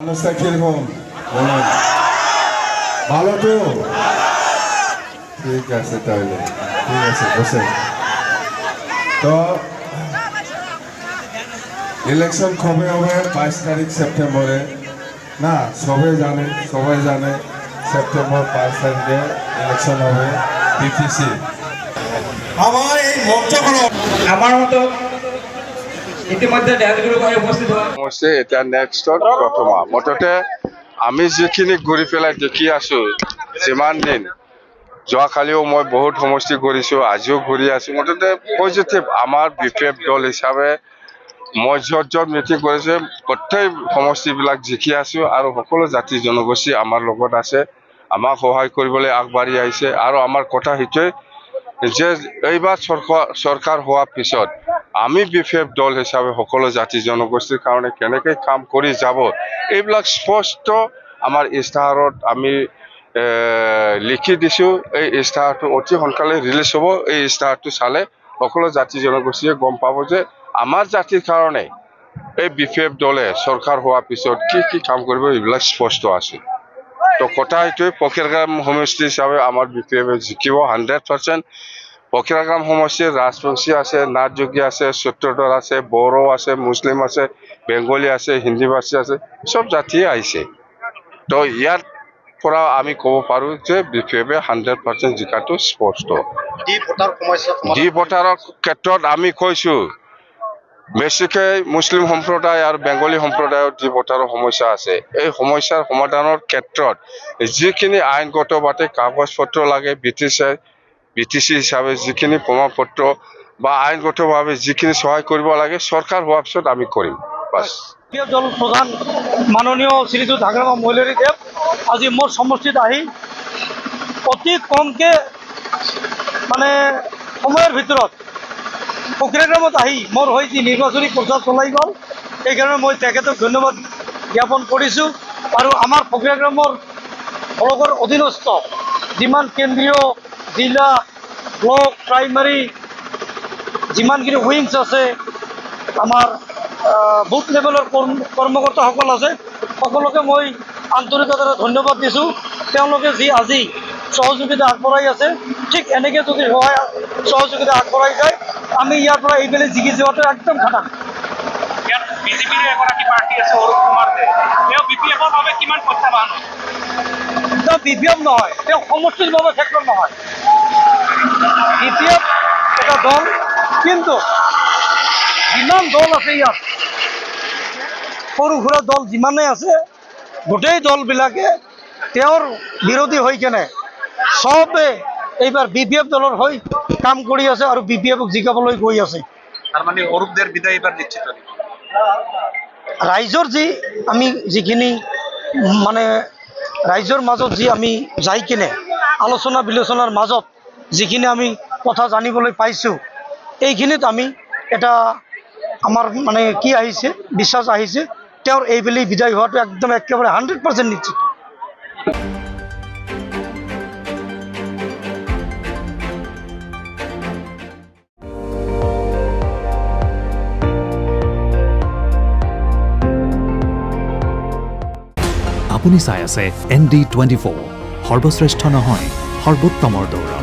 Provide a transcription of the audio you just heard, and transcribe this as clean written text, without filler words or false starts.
অনুষ্ঠান কিরকম বলুন, ভালো তো? ঠিক আছে, তাহলে ঠিক আছে, বসে। তো ইলেকশন কবে হবে? 22 তারিখ সেপ্টেম্বরে। না, সবাই জানে সেপ্টেম্বর 5 তারিখে ইলেকশন হবে বিটিসি। আমার এই মঞ্চগুলো আমার মতো ইতিমধ্যে ডেলগুলো উপস্থিত হৈছে এতিয়া নেক্সটত প্ৰথমা মুঠতে আমি যিখিনি ঘূৰি পেলাই দেখি আছো যিমান দিন যোৱাকালিও মই বহুত সমষ্টি ঘূৰিছোঁ, আজিও ঘূৰি আছো। মুঠতে পজিটিভ আমাৰ বিপেফ দল হিচাপে মই য'ত মিটিং কৰিছে গোটেই সমষ্টিবিলাক জিকি আছো আৰু সকলো জাতি জনগোষ্ঠী আমাৰ লগত আছে, আমাক সহায় কৰিবলৈ আগবাঢ়ি আহিছে। আৰু আমাৰ কথা সেইটোৱে যে এইবাৰ চৰকাৰ হোৱাৰ পিছত আমি বিপেফ দল হিচাপে সকলো জাতি জনগোষ্ঠীৰ কাৰণে কেনেকৈ কাম কৰি যাব এইবিলাক স্পষ্ট আমাৰ ইস্তাহাৰত আমি লিখি দিছোঁ। এই ইস্তাহাৰটো অতি সোনকালে ৰিলিজ হ'ব। এই ইস্তাহাৰটো চালে সকলো জাতি জনগোষ্ঠীয়ে গম পাব যে আমাৰ জাতিৰ কাৰণে এই বিপেফ দলে চৰকাৰ হোৱাৰ পিছত কি কাম কৰিব এইবিলাক স্পষ্ট আছে। তো কথা সেইটোৱে পখিৰাগ্ৰাম সমষ্টি হিচাপে আমাৰ বিপেফে জিকিব 100%। পখিৰাগ্ৰাম সমষ্টিৰ ৰাজবংশী আছে, নাথযোগী আছে, সূত্ৰধৰ আছে, বড়ো আছে, মুছলিম আছে, বেংগলী আছে, হিন্দী ভাষী আছে, চব জাতিয়ে আহিছে। তো ইয়াৰ পৰা আমি ক'ব পাৰোঁ যে বিপেফে 100% জিকাটো স্পষ্ট। ডি ভোটাৰৰ ক্ষেত্ৰত আমি কৈছোঁ বেছিকৈ মুছলিম সম্প্ৰদায় আৰু বেংগলী সম্প্ৰদায়ৰ ডি ভোটাৰৰ সমস্যা আছে। এই সমস্যাৰ সমাধানৰ ক্ষেত্ৰত যিখিনি আইনগতভাৱে কাগজ পত্ৰ লাগে, বিটিচি হিচাপে যিখিনি প্ৰমাণপত্ৰ বা আইনগতভাৱে যিখিনি সহায় কৰিব লাগে চৰকাৰ হোৱাৰ পিছত আমি কৰিম। বাছ। দল প্ৰধান মাননীয় শ্ৰীযুত হাগ্ৰামা মৈলৰী দেৱ আজি মোৰ সমষ্টিত আহি অতি কমকে মানে সময়ৰ ভিতৰত পখিৰাগ্ৰামত আহি মোৰ হৈ যি নিৰ্বাচনী প্ৰচাৰ চলাই গ'ল, সেইকাৰণে মই তেখেতক ধন্যবাদ জ্ঞাপন কৰিছোঁ। আৰু আমাৰ পখিৰাগ্ৰামৰ ব্লকৰ অধীনস্থ যিমান কেন্দ্ৰীয় জিলা ব্লক প্ৰাইমাৰী যিমানখিনি উইংছ আছে, আমাৰ বুথ লেভেলৰ কৰ্মকৰ্তাসকল আছে, সকলোকে মই আন্তৰিকতাৰে ধন্যবাদ দিছোঁ। তেওঁলোকে যি আজি সহযোগিতা আগবঢ়াই আছে, ঠিক এনেকৈ যদি সহযোগিতা আগবঢ়াই যায় আমি ইয়াৰ পৰা এইফালে জিকি যোৱাটো একদম খাটাং। ইয়াত বিজেপিৰ এগৰাকী প্ৰাৰ্থী আছে অৰুপ কুমাৰ দে, তেওঁ বিপিএফৰ বাবে কিমান প্ৰত্যাহ্বান? তেওঁ বিপিএফ নহয়, তেওঁ সমষ্টিৰ বাবে ক্ষেত্ৰত নহয়। বিপিএফ এটা দল, কিন্তু যিমান দল আছে ইয়াত সৰু সুৰা দল যিমানেই আছে গোটেই দলবিলাকে তেওঁৰ বিৰোধী হৈ কেনে চবে এইবাৰ বিপিএফ দলৰ হৈ কাম কৰি আছে আৰু বিপিএফক জিকাবলৈ গৈ আছে। তাৰমানে অৰুপদেৰ বিদায় এবাৰ নিশ্চিত নেকি? ৰাইজৰ আমি যিখিনি মানে ৰাইজৰ মাজত আমি যাই কিনে আলোচনা বিলোচনাৰ মাজত যিখিনি আমি কথা জানিবলৈ পাইছোঁ, এইখিনিত আমি এটা আমাৰ মানে কি আহিছে, বিশ্বাস আহিছে তেওঁৰ এইবেলি বিদায় হোৱাটো একদম একেবাৰে 100% নিশ্চিত। আপুনি চাই আছে ND24, সৰ্বশ্ৰেষ্ঠ নহয় সৰ্বোত্তমৰ দৌৰা।